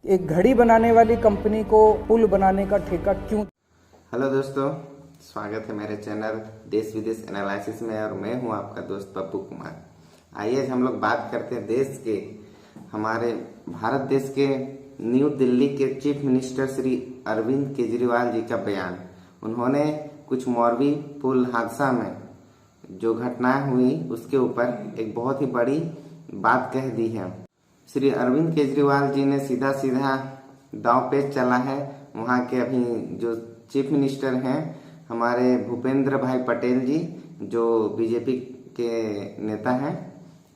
एक घड़ी बनाने वाली कंपनी को पुल बनाने का ठेका क्यों? हेलो दोस्तों, स्वागत है मेरे चैनल देश विदेश एनालिसिस में और मैं हूं आपका दोस्त पप्पू कुमार। आइए हम लोग बात करते हैं देश के, हमारे भारत देश के न्यू दिल्ली के चीफ मिनिस्टर श्री अरविंद केजरीवाल जी का बयान। उन्होंने कुछ मोरबी पुल हादसा में जो घटनाएं हुई उसके ऊपर एक बहुत ही बड़ी बात कह दी है। श्री अरविंद केजरीवाल जी ने सीधा सीधा दांव पेच चला है। वहाँ के अभी जो चीफ मिनिस्टर हैं हमारे भूपेंद्र भाई पटेल जी, जो बीजेपी के नेता हैं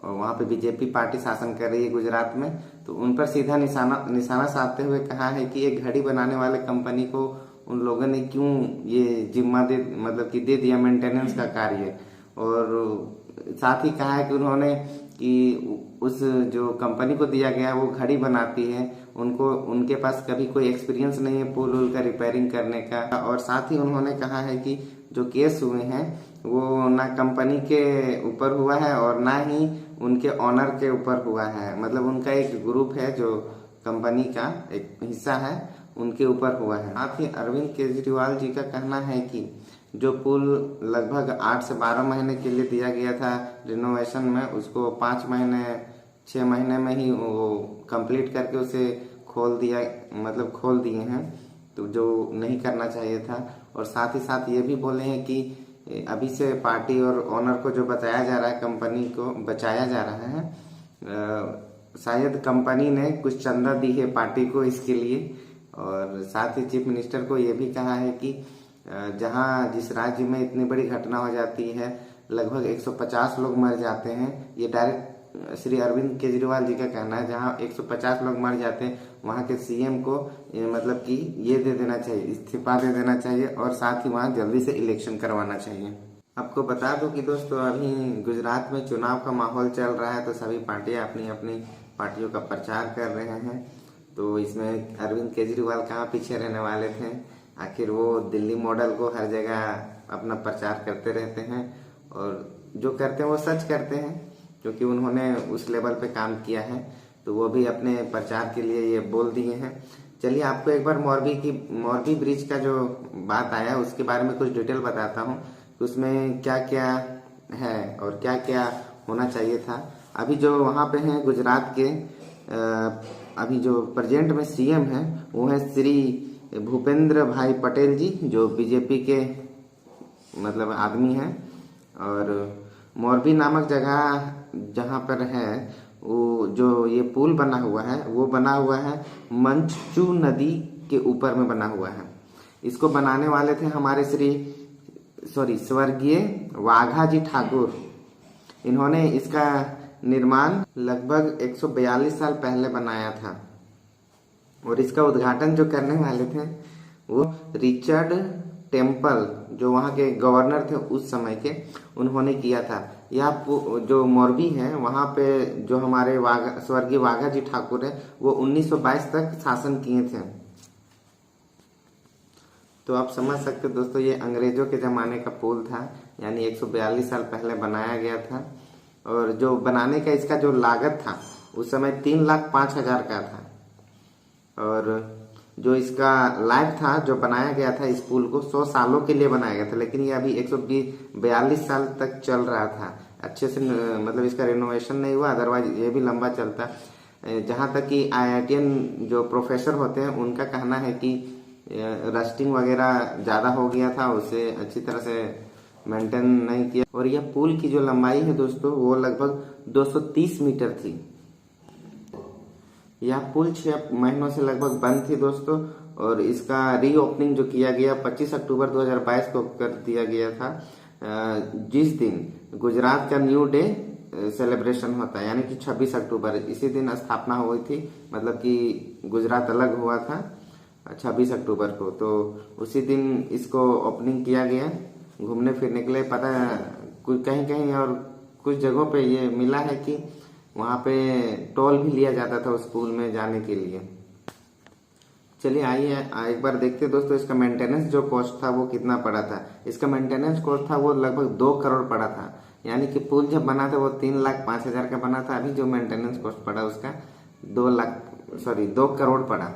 और वहाँ पे बीजेपी पार्टी शासन कर रही है गुजरात में, तो उन पर सीधा निशाना साधते हुए कहा है कि एक घड़ी बनाने वाले कंपनी को उन लोगों ने क्यों ये जिम्मा दे दिया मेंटेनेंस का कार्य। और साथ ही कहा है कि उन्होंने कि उस जो कंपनी को दिया गया वो घड़ी बनाती है, उनके पास कभी कोई एक्सपीरियंस नहीं है पुल का रिपेयरिंग करने का। और साथ ही उन्होंने कहा है कि जो केस हुए हैं वो ना कंपनी के ऊपर हुआ है और ना ही उनके ऑनर के ऊपर हुआ है, मतलब उनका एक ग्रुप है जो कंपनी का एक हिस्सा है उनके ऊपर हुआ है। साथ ही अरविंद केजरीवाल जी का कहना है कि जो पुल लगभग 8 से 12 महीने के लिए दिया गया था रिनोवेशन में, उसको 5 महीने 6 महीने में ही वो कंप्लीट करके उसे खोल दिए हैं, तो जो नहीं करना चाहिए था। और साथ ही साथ ये भी बोले हैं कि अभी से पार्टी और ओनर को जो बताया जा रहा है, कंपनी को बचाया जा रहा है, शायद कंपनी ने कुछ चंदा दी है पार्टी को इसके लिए। और साथ ही चीफ मिनिस्टर को ये भी कहा है कि जिस राज्य में इतनी बड़ी घटना हो जाती है, लगभग 150 लोग मर जाते हैं, ये डायरेक्ट श्री अरविंद केजरीवाल जी का कहना है, जहां 150 लोग मर जाते हैं वहां के सीएम को मतलब कि ये दे देना चाहिए, इस्तीफा दे देना चाहिए और साथ ही वहां जल्दी से इलेक्शन करवाना चाहिए। आपको बता दूं कि दोस्तों अभी गुजरात में चुनाव का माहौल चल रहा है, तो सभी पार्टियां अपनी अपनी पार्टियों का प्रचार कर रहे हैं। तो इसमें अरविंद केजरीवाल कहाँ पीछे रहने वाले थे, आखिर वो दिल्ली मॉडल को हर जगह अपना प्रचार करते रहते हैं और जो करते हैं वो सच करते हैं, क्योंकि उन्होंने उस लेवल पे काम किया है, तो वो भी अपने प्रचार के लिए ये बोल दिए हैं। चलिए आपको एक बार मोरबी ब्रिज का जो बात आया उसके बारे में कुछ डिटेल बताता हूँ कि उसमें क्या क्या है और क्या क्या होना चाहिए था। अभी जो वहाँ पे हैं गुजरात के अभी जो प्रेजेंट में सीएम है वो है श्री भूपेंद्र भाई पटेल जी, जो बीजेपी के मतलब आदमी हैं। और मोरबी नामक जगह जहाँ पर है वो जो ये पुल बना हुआ है वो बना हुआ है मंचू नदी के ऊपर में बना हुआ है। इसको बनाने वाले थे हमारे स्वर्गीय वाघा जी ठाकुर। इन्होंने इसका निर्माण लगभग 142 साल पहले बनाया था और इसका उद्घाटन जो करने वाले थे वो रिचर्ड टेम्पल, जो वहाँ के गवर्नर थे उस समय के, उन्होंने किया था। यह जो मोरबी है वहाँ पे जो हमारे स्वर्गीय वाघा जी ठाकुर है वो 1922 तक शासन किए थे। तो आप समझ सकते हो दोस्तों, ये अंग्रेजों के जमाने का पुल था, यानी 142 साल पहले बनाया गया था। और जो बनाने का इसका जो लागत था उस समय 3,05,000 का था। और जो इसका लाइफ था जो बनाया गया था इस पुल को 100 सालों के लिए बनाया गया था, लेकिन ये अभी 142 साल तक चल रहा था। अच्छे से मतलब इसका रिनोवेशन नहीं हुआ, अदरवाइज ये भी लंबा चलता। जहाँ तक कि IITian जो प्रोफेसर होते हैं उनका कहना है कि रस्टिंग वगैरह ज्यादा हो गया था, उसे अच्छी तरह से मेंटेन नहीं किया। और यह पुल की जो लंबाई है दोस्तों वो लगभग 230 मीटर थी। यह पुल 6 महीनों से लगभग बंद थी दोस्तों, और इसका रीओपनिंग जो किया गया 25 अक्टूबर 2022 को कर दिया गया था, जिस दिन गुजरात का न्यू डे सेलिब्रेशन होता है, यानी कि 26 अक्टूबर, इसी दिन स्थापना हुई थी, मतलब कि गुजरात अलग हुआ था 26 अक्टूबर को। तो उसी दिन इसको ओपनिंग किया गया। घूमने फिरने के लिए पता कुछ कहीं और कुछ जगहों पे ये मिला है कि वहाँ पे टोल भी लिया जाता था उस पुल में जाने के लिए। चलिए आइए एक बार देखते दोस्तों इसका मेंटेनेंस जो कॉस्ट था वो कितना पड़ा था। इसका मेंटेनेंस कॉस्ट था वो लगभग 2 करोड़ पड़ा था, यानी कि पुल जब बना था वो 3,05,000 का बना था। अभी जो मेंटेनेंस कॉस्ट पड़ा उसका 2 करोड़ पड़ा।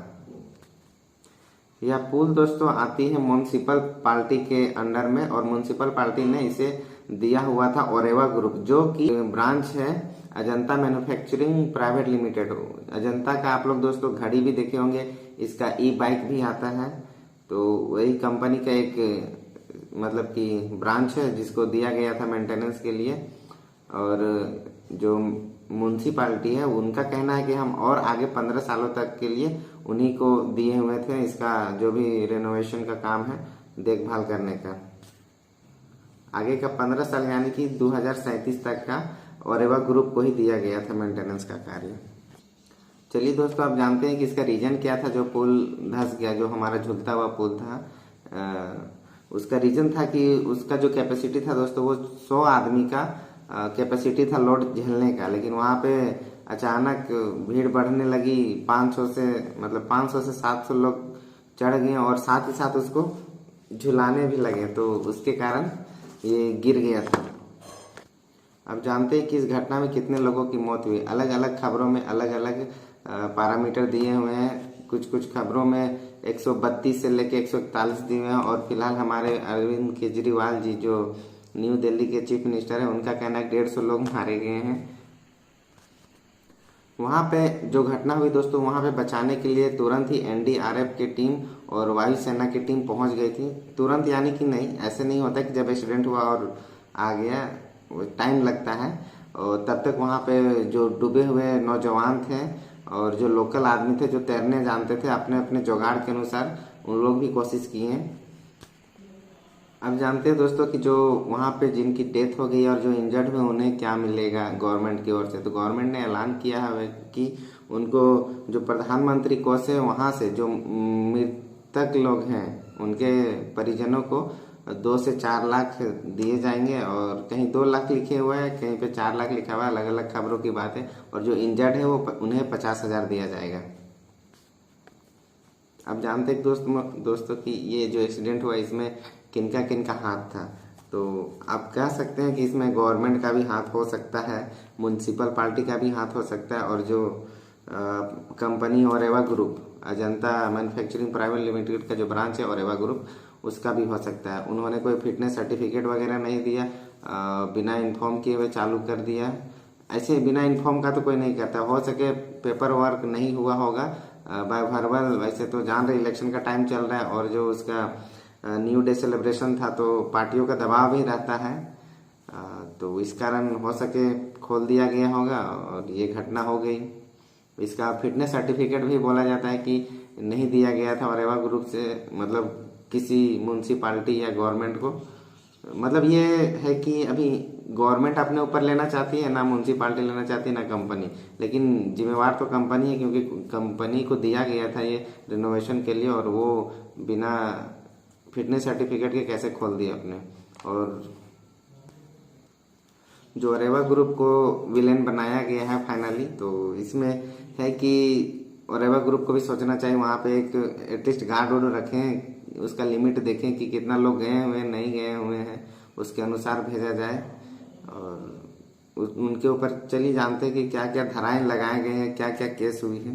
यह पुल दोस्तों आती है म्युनिसिपल पार्टी के अंडर में, और म्युनिसिपल पार्टी ने इसे दिया हुआ था ओरेवा ग्रुप, जो कि ब्रांच है Ajanta manufacturing private limited. Ajanta का आप लोग दोस्तों घड़ी भी देखे होंगे, इसका ई बाइक भी आता है, तो वही कंपनी का एक मतलब कि ब्रांच है जिसको दिया गया था मेंटेनेंस के लिए। और जो म्युनिसिपालिटी है उनका कहना है कि हम और आगे 15 सालों तक के लिए उन्हीं को दिए हुए थे इसका जो भी रेनोवेशन का काम है देखभाल करने का। आगे का 15 साल यानी कि 2037 तक का ओरेवा ग्रुप को ही दिया गया था मेंटेनेंस का कार्य। चलिए दोस्तों, आप जानते हैं कि इसका रीजन क्या था जो पुल धंस गया, जो हमारा झूलता हुआ पुल था। उसका रीजन था कि उसका जो कैपेसिटी था दोस्तों वो 100 आदमी का कैपेसिटी था लोड झेलने का, लेकिन वहां पे अचानक भीड़ बढ़ने लगी। 500 से 700 लोग चढ़ गए और साथ ही साथ उसको झुलाने भी लगे, तो उसके कारण ये गिर गया था। अब जानते हैं कि इस घटना में कितने लोगों की मौत हुई। अलग अलग खबरों में अलग अलग पैरामीटर दिए हुए हैं। कुछ खबरों में 132 से लेके 141 दिए हुए हैं, और फिलहाल हमारे अरविंद केजरीवाल जी जो न्यू दिल्ली के चीफ मिनिस्टर है उनका कहना है 150 लोग मारे गए हैं। वहां पे जो घटना हुई दोस्तों, वहां पे बचाने के लिए तुरंत ही एनडीआरएफ की टीम और वायुसेना की टीम पहुंच गई थी। तुरंत यानी कि नहीं, ऐसे नहीं होता कि जब एक्सीडेंट हुआ और आ गया, टाइम लगता है। और तब तक वहां पे जो डूबे हुए नौजवान थे और जो लोकल आदमी थे जो तैरने जानते थे, अपने अपने जुगाड़ के अनुसार उन लोग भी कोशिश किए। अब जानते हैं दोस्तों कि जो वहाँ पे जिनकी डेथ हो गई और जो इंजर्ड हुए उन्हें क्या मिलेगा गवर्नमेंट की ओर से। तो गवर्नमेंट ने ऐलान किया है कि उनको जो प्रधानमंत्री कोष है वहाँ से जो मृतक लोग हैं उनके परिजनों को 2 से 4 लाख दिए जाएंगे, और कहीं 2 लाख लिखे हुए हैं, कहीं पे 4 लाख लिखा हुआ है, अलग अलग खबरों की बात है। और जो इंजर्ड है वो उन्हें 50,000 दिया जाएगा। अब जानते हैं दोस्तों कि ये जो एक्सीडेंट हुआ इसमें किनका किनका हाथ था। तो आप कह सकते हैं कि इसमें गवर्नमेंट का भी हाथ हो सकता है, म्युनिसिपल पार्टी का भी हाथ हो सकता है, और जो company Oreva group Ajanta manufacturing private limited का जो ब्रांच है ओरेवा ग्रुप, उसका भी हो सकता है। उन्होंने कोई फिटनेस सर्टिफिकेट वगैरह नहीं दिया, बिना इन्फॉर्म किए हुए चालू कर दिया। ऐसे बिना इन्फॉर्म का तो कोई नहीं करता। हो सके पेपर वर्क नहीं हुआ होगा बाय वर्बल। वैसे तो जान रहे इलेक्शन का टाइम चल रहा है, और जो उसका न्यू डे सेलिब्रेशन था तो पार्टियों का दबाव भी रहता है, तो इस कारण हो सके खोल दिया गया होगा और ये घटना हो गई। इसका फिटनेस सर्टिफिकेट भी बोला जाता है कि नहीं दिया गया था ओरेवा ग्रुप से, मतलब किसी म्युनिसिपालिटी या गवर्नमेंट को। मतलब ये है कि अभी गवर्नमेंट अपने ऊपर लेना चाहती है, ना म्युनिसिपालिटी लेना चाहती है, ना कंपनी, लेकिन जिम्मेवार तो कंपनी है, क्योंकि कंपनी को दिया गया था ये रिनोवेशन के लिए, और वो बिना फिटनेस सर्टिफिकेट के कैसे खोल दिए अपने। और जो ओरेवा ग्रुप को विलेन बनाया गया है फाइनली, तो इसमें है कि ओरेवा ग्रुप को भी सोचना चाहिए, वहाँ पे एक एटलीस्ट गार्ड वार्ड रखें, उसका लिमिट देखें कि कितना लोग गए हुए नहीं गए हुए हैं, उसके अनुसार भेजा जाए। और उनके ऊपर चलिए जानते हैं कि क्या क्या धाराएं लगाए गए हैं, क्या क्या केस हुई है।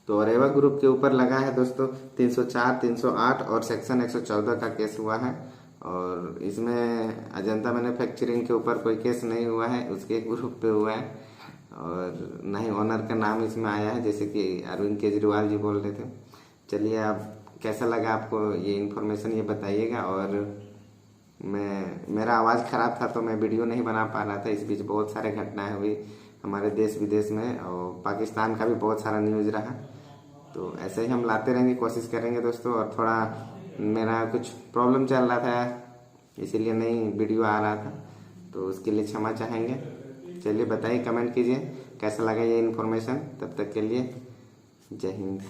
तो ओरेवा ग्रुप के ऊपर लगा है दोस्तों 304, 308 और सेक्शन 114 का केस हुआ है। और इसमें अजंता मैन्युफैक्चरिंग के ऊपर कोई केस नहीं हुआ है, उसके ग्रुप पे हुआ है, और न ही ओनर का नाम इसमें आया है, जैसे कि अरविंद केजरीवाल जी बोल रहे थे। चलिए, आप कैसा लगा आपको ये इन्फॉर्मेशन, ये बताइएगा। और मेरा आवाज़ ख़राब था तो मैं वीडियो नहीं बना पा रहा था। इस बीच बहुत सारे घटनाएं हुई हमारे देश विदेश में, और पाकिस्तान का भी बहुत सारा न्यूज़ रहा। तो ऐसे ही हम लाते रहेंगे, कोशिश करेंगे दोस्तों। और थोड़ा मेरा कुछ प्रॉब्लम चल रहा था, इसीलिए नहीं वीडियो आ रहा था, तो उसके लिए क्षमा चाहेंगे। चलिए बताइए, कमेंट कीजिए कैसा लगा ये इन्फॉर्मेशन। तब तक के लिए जय हिंद।